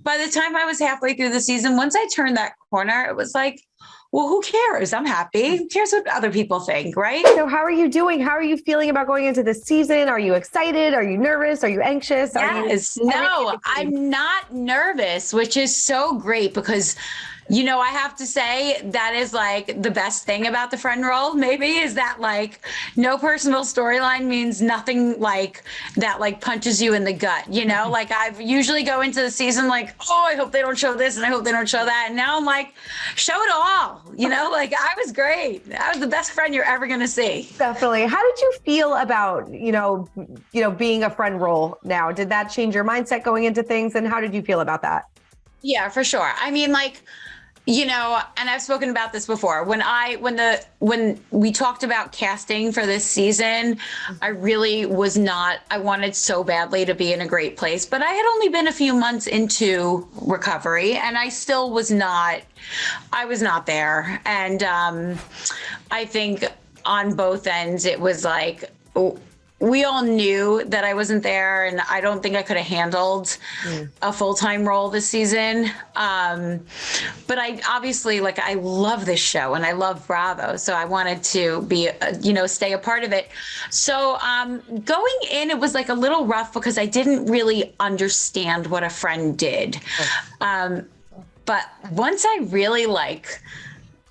by the time I was halfway through the season, once I turned that corner, it was like, well, who cares? I'm happy. Who cares what other people think, right? So how are you doing? How are you feeling about going into this season? Are you excited? Are you nervous? Are you anxious? Yes. No, I'm not nervous, which is so great because, you know, I have to say that is like the best thing about the friend role, maybe, is that like no personal storyline means nothing like that, like punches you in the gut, you know, like I've usually go into the season like, oh, I hope they don't show this and I hope they don't show that. And now I'm like, show it all, you know, like I was great. I was the best friend you're ever going to see. Definitely. How did you feel about, you know, being a friend role now? Did that change your mindset going into things? And how did you feel about that? Yeah, for sure. I mean, like, you know, and I've spoken about this before. When we talked about casting for this season, I really was not, I wanted so badly to be in a great place, but I had only been a few months into recovery and I still was not, I was not there. And I think on both ends, it was like, we all knew that I wasn't there, and I don't think I could have handled a full-time role this season. But I obviously, like, I love this show and I love Bravo, so I wanted to be, stay a part of it. So going in, it was like a little rough because I didn't really understand what a friend did. But once I really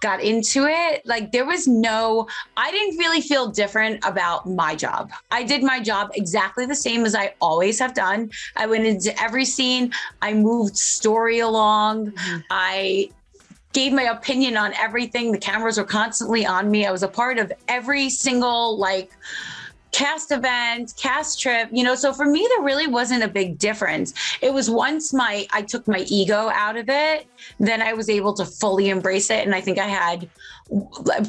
got into it, like there was I didn't really feel different about my job. I did my job exactly the same as I always have done. I went into every scene. I moved story along. I gave my opinion on everything. The cameras were constantly on me. I was a part of every single cast event, cast trip, so for me, there really wasn't a big difference. It was once I took my ego out of it, then I was able to fully embrace it. And I think I had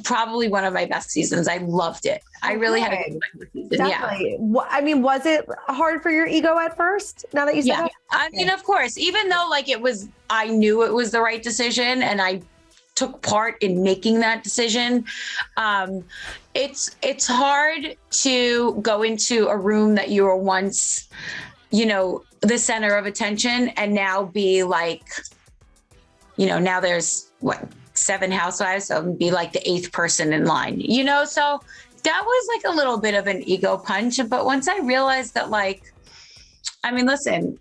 probably one of my best seasons. I loved it. I really had a good time this season. Definitely. Yeah. I mean, was it hard for your ego at first? Now that you said that? I mean, of course, even though I knew it was the right decision and I took part in making that decision. It's hard to go into a room that you were once, the center of attention and now be now there's 7 housewives, so be like the 8th person in line, so that was a little bit of an ego punch. But once I realized that, listen,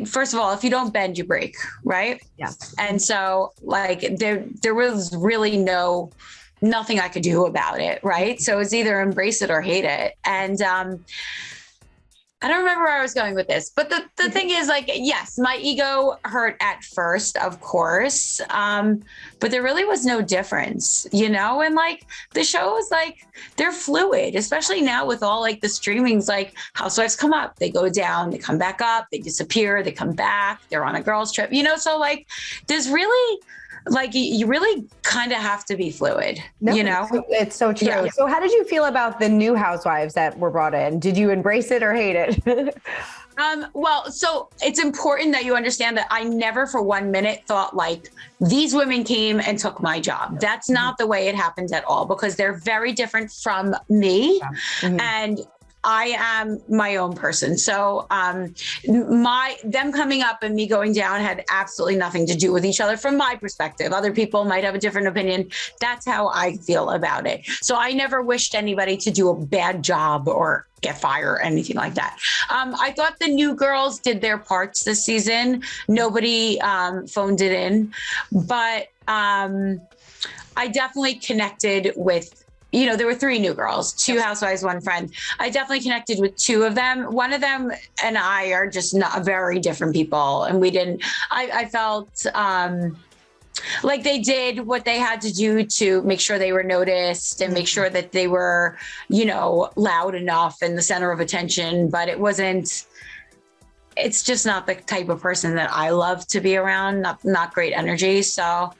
first of all, if you don't bend, you break, right? Yeah. And so there was really nothing I could do about it, right? So it's either embrace it or hate it. And I don't remember where I was going with this, but the thing is, yes, my ego hurt at first, of course, but there really was no difference, and the show is they're fluid, especially now with all the streamings, housewives come up, they go down, they come back up, they disappear, they come back, they're on a girls trip, so there's really you really kind of have to be fluid, It's so true. Yeah. So how did you feel about the new housewives that were brought in? Did you embrace it or hate it? Well, so it's important that you understand that I never for 1 minute thought these women came and took my job. That's not the way it happened at all, because they're very different from me. Mm-hmm. And I am my own person. So them coming up and me going down had absolutely nothing to do with each other from my perspective. Other people might have a different opinion. That's how I feel about it. So I never wished anybody to do a bad job or get fired or anything like that. I thought the new girls did their parts this season. Nobody phoned it in, but I definitely connected with, there were 3 new girls, 2 housewives, 1 friend. I definitely connected with 2 of them. One of them and I are just not very different people. And I felt like they did what they had to do to make sure they were noticed and make sure that they were, loud enough and the center of attention. But it's just not the type of person that I love to be around, not great energy. So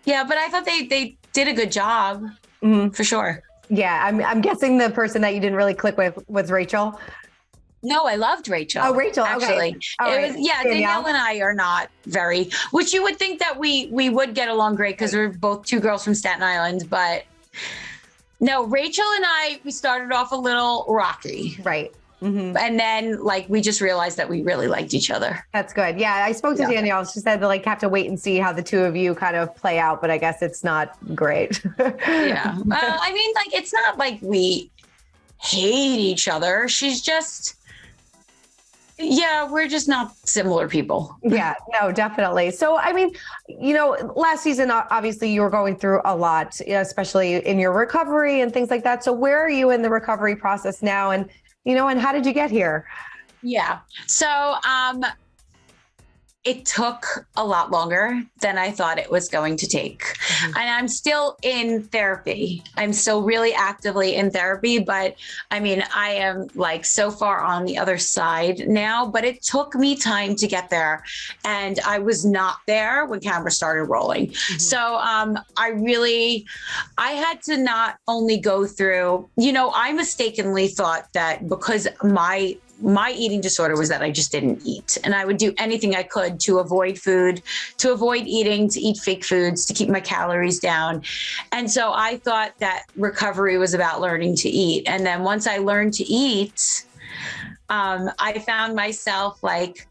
yeah, but I thought they did a good job. Mm-hmm. For sure. Yeah. I'm guessing the person that you didn't really click with was Rachel. No, I loved Rachel. Oh, Rachel. Actually. Okay. Danielle and I are not very, which you would think that we would get along great because we're both 2 girls from Staten Island, but no, Rachel and I, we started off a little rocky. Right. And then like, we just realized that we really liked each other. That's good. Yeah. I spoke to Danielle. She said to like have to wait and see how the two of you kind of play out, but I guess it's not great. Yeah. I mean, like, it's not like we hate each other. She's just, we're just not similar people. Yeah, no, definitely. So, I mean, last season, obviously you were going through a lot, especially in your recovery and things like that. So where are you in the recovery process now? And, and how did you get here? Yeah. So, it took a lot longer than I thought it was going to take. And I'm still in therapy. I'm still really actively in therapy, but I mean, I am like so far on the other side now, but it took me time to get there. And I was not there when cameras started rolling. So I had to not only go through, I mistakenly thought that because my eating disorder was that I just didn't eat. And I would do anything I could to avoid food, to avoid eating, to eat fake foods, to keep my calories down. And so I thought that recovery was about learning to eat. And then once I learned to eat, I found myself like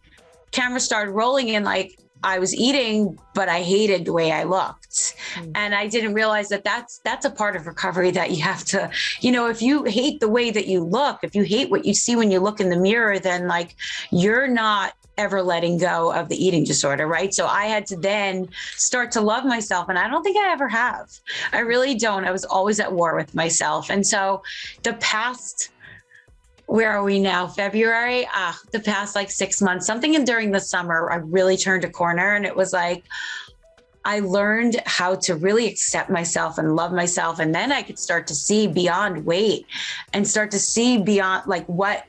cameras started rolling and like I was eating, but I hated the way I looked. And I didn't realize that that's a part of recovery that you have to, if you hate the way that you look, if you hate what you see when you look in the mirror, then like you're not ever letting go of the eating disorder, right? So I had to then start to love myself. And I don't think I ever have. I really don't. I was always at war with myself. And so the past, where are we now? February? The past like 6 months, during the summer, I really turned a corner. And it was like, I learned how to really accept myself and love myself. And then I could start to see beyond weight and start to see beyond like what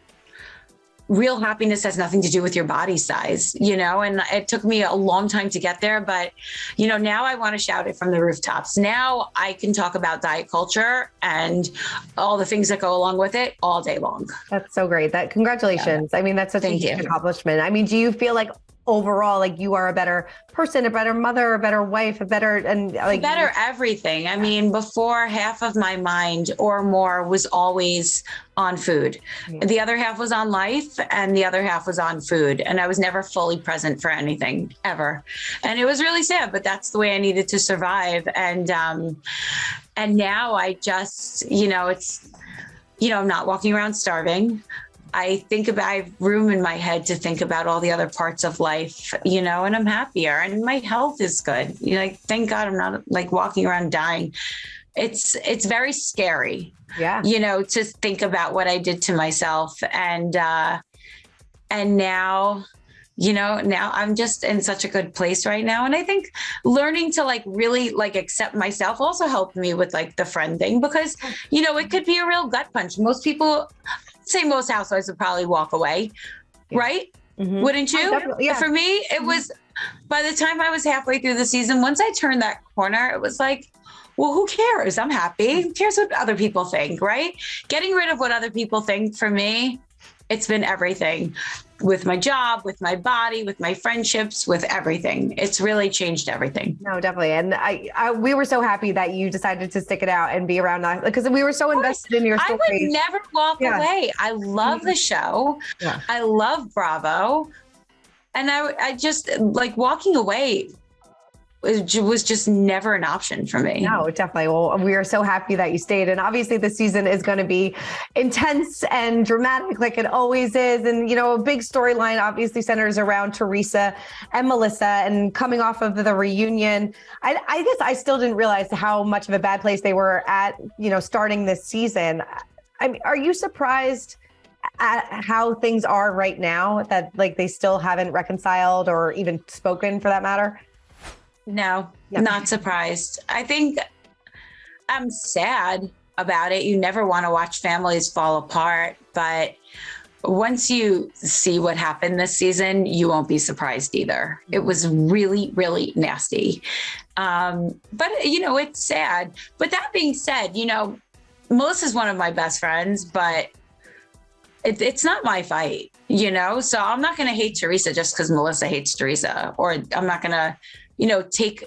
real happiness has nothing to do with your body size, and it took me a long time to get there. But, now I want to shout it from the rooftops. Now I can talk about diet culture and all the things that go along with it all day long. That's so great. Congratulations. Yeah. I mean, that's such a huge accomplishment. I mean, do you feel like overall, like you are a better person, a better mother, a better wife, better everything? I mean, before half of my mind or more was always on food. Yeah. The other half was on life and the other half was on food. And I was never fully present for anything ever. And it was really sad, but that's the way I needed to survive. And now I just, I'm not walking around starving. I have room in my head to think about all the other parts of life, and I'm happier and my health is good. Thank God I'm not like walking around dying. It's very scary, to think about what I did to myself. And now, now I'm just in such a good place right now. And I think learning to like really like accept myself also helped me with like the friend thing, because, it could be a real gut punch. Most housewives would probably walk away, right? Mm-hmm. Wouldn't you? Yeah. For me, it was, by the time I was halfway through the season, once I turned that corner, it was like, well, who cares? I'm happy. Who cares what other people think, right? Getting rid of what other people think, for me, it's been everything. With my job, with my body, with my friendships, with everything. It's really changed everything. No, definitely. And we were so happy that you decided to stick it out and be around us, because we were so invested in your story. I would never walk away. I love the show. Yeah. I love Bravo. And I just like walking away was just never an option for me. No, definitely. Well, we are so happy that you stayed. And obviously the season is going to be intense and dramatic like it always is. And, a big storyline obviously centers around Teresa and Melissa, and coming off of the reunion. I guess I still didn't realize how much of a bad place they were at, starting this season. I mean, are you surprised at how things are right now, that like they still haven't reconciled or even spoken, for that matter? No, not surprised. I think I'm sad about it. You never want to watch families fall apart, but once you see what happened this season, you won't be surprised either. It was really, really nasty. But it's sad. But that being said, Melissa's one of my best friends, but it's not my fight, So I'm not going to hate Teresa just because Melissa hates Teresa, or I'm not going to take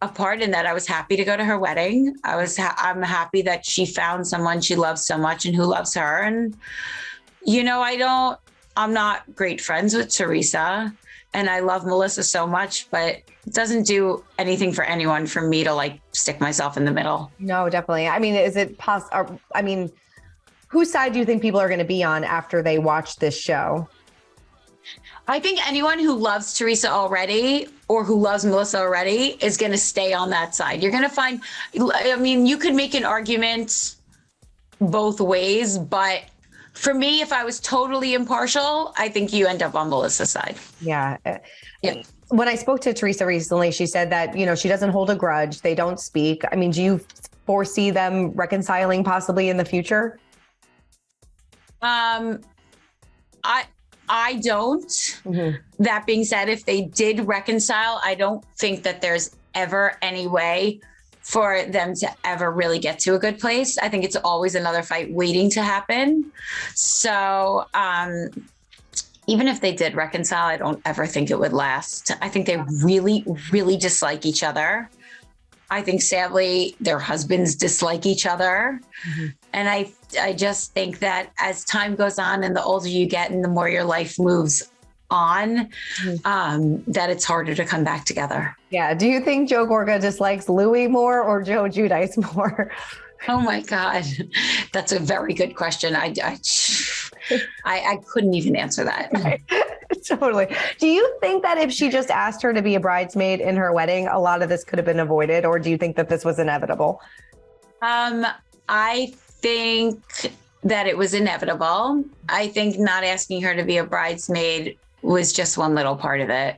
a part in that. I was happy to go to her wedding. I'm happy that she found someone she loves so much and who loves her. And I'm not great friends with Teresa, and I love Melissa so much, but it doesn't do anything for anyone for me to like stick myself in the middle. No, definitely. I mean, is it possible? I mean, whose side do you think people are going to be on after they watch this show? I think anyone who loves Teresa already or who loves Melissa already is going to stay on that side. You're going to find, I mean, you could make an argument both ways, but for me, if I was totally impartial, I think you end up on Melissa's side. Yeah. Yeah. When I spoke to Teresa recently, she said that, she doesn't hold a grudge. They don't speak. I mean, do you foresee them reconciling possibly in the future? I don't. Mm-hmm. That being said, if they did reconcile, I don't think that there's ever any way for them to ever really get to a good place. I think it's always another fight waiting to happen. So even if they did reconcile, I don't ever think it would last. I think they really, really dislike each other. I think sadly their husbands dislike each other. Mm-hmm. And I just think that as time goes on and the older you get and the more your life moves on, that it's harder to come back together. Yeah. Do you think Joe Gorga dislikes Louis more or Joe Giudice more? Oh my God. That's a very good question. I couldn't even answer that. Right. Totally. Do you think that if she just asked her to be a bridesmaid in her wedding, a lot of this could have been avoided? Or do you think that this was inevitable? I think that it was inevitable. I think not asking her to be a bridesmaid was just one little part of it,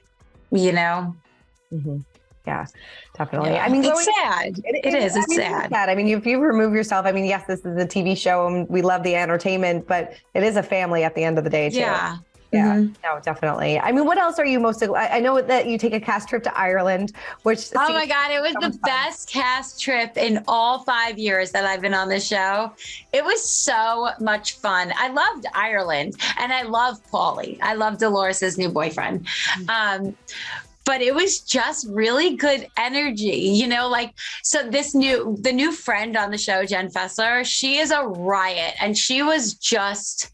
Mm-hmm. Yeah, definitely. Yeah. I mean, it's sad. It is. It's sad. It's sad. I mean, if you remove yourself, I mean, yes, this is a TV show and we love the entertainment, but it is a family at the end of the day, too. Yeah. Yeah, mm-hmm. No, definitely. I mean, what else are you most, I know that you take a cast trip to Ireland, which. Oh my God, it was the best cast trip in all 5 years that I've been on the show. It was so much fun. I loved Ireland and I love Paulie. I love Dolores' new boyfriend. But it was just really good energy, so the new friend on the show, Jen Fessler, she is a riot and she was just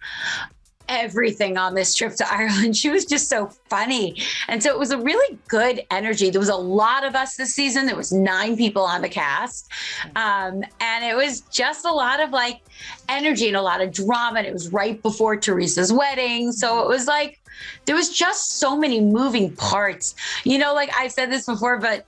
everything on this trip to Ireland. She was just so funny. And so it was a really good energy. There was a lot of us this season. There was 9 people on the cast. And it was just a lot of like energy and a lot of drama. And it was right before Teresa's wedding. So it was like, there was just so many moving parts, like I've said this before, but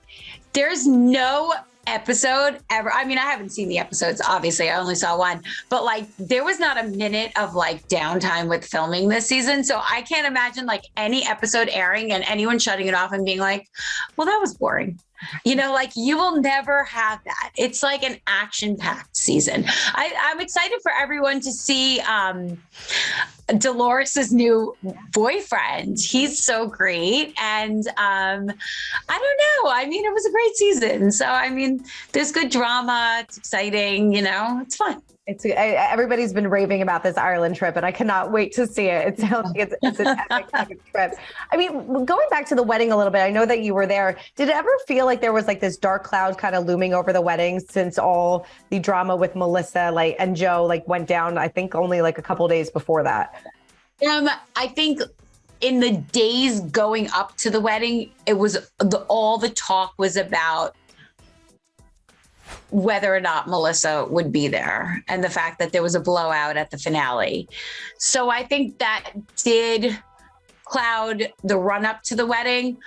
there's no episode ever. I mean, I haven't seen the episodes, obviously. I only saw one, but like there was not a minute of like downtime with filming this season. So I can't imagine like any episode airing and anyone shutting it off and being like, well, that was boring. Like you will never have that. It's like an action-packed season. I'm excited for everyone to see Dolores' new boyfriend. He's so great. And I don't know. I mean, it was a great season. So, I mean, there's good drama. It's exciting, it's fun. Everybody's been raving about this Ireland trip and I cannot wait to see it. It sounds like it's an epic trip. I mean, going back to the wedding a little bit, I know that you were there. Did it ever feel like there was like this dark cloud kind of looming over the wedding since all the drama with Melissa and Joe went down, I think only like a couple days before that? I think in the days going up to the wedding, it was all the talk was about whether or not Melissa would be there and the fact that there was a blowout at the finale. So I think that did cloud the run up to the wedding.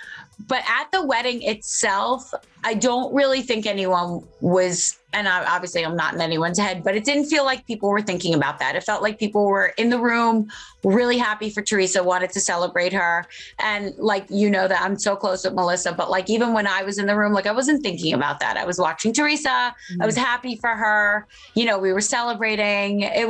But at the wedding itself, I don't really think anyone was, and obviously I'm not in anyone's head, but it didn't feel like people were thinking about that. It felt like people were in the room, really happy for Teresa, wanted to celebrate her. And that I'm so close with Melissa, but even when I was in the room, I wasn't thinking about that. I was watching Teresa. Mm-hmm. I was happy for her. We were celebrating. It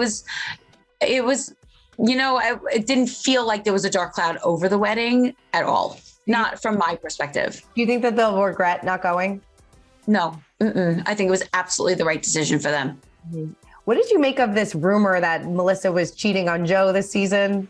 didn't feel like there was a dark cloud over the wedding at all. Not from my perspective. Do you think that they'll regret not going? No. I think it was absolutely the right decision for them. What did you make of this rumor that Melissa was cheating on Joe this season?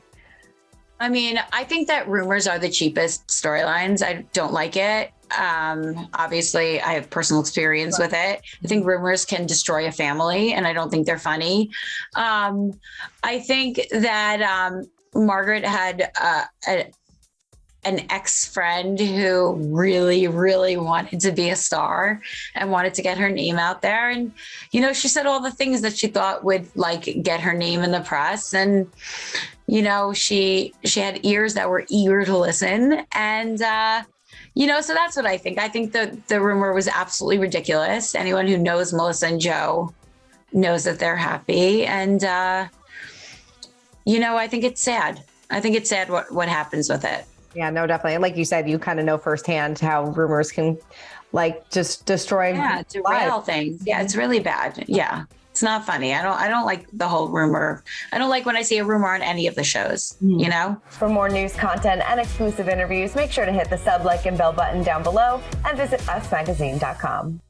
I mean, I think that rumors are the cheapest storylines. I don't like it. Obviously, I have personal experience with it. I think rumors can destroy a family, and I don't think they're funny. I think that Margaret had an ex-friend who really, really wanted to be a star and wanted to get her name out there. And, you know, she said all the things that she thought would like get her name in the press. And, you know, she had ears that were eager to listen. And, you know, so that's what I think. I think the rumor was absolutely ridiculous. Anyone who knows Melissa and Joe knows that they're happy. And, you know, I think it's sad. I think it's sad what happens with it. Yeah, no, definitely. And like you said, you kind of know firsthand how rumors can like just destroy. Yeah, derail things. Yeah, it's really bad. Yeah. It's not funny. I don't like the whole rumor. I don't like when I see a rumor on any of the shows, you know? For more news content and exclusive interviews, make sure to hit the sub, like, and bell button down below and visit usmagazine.com.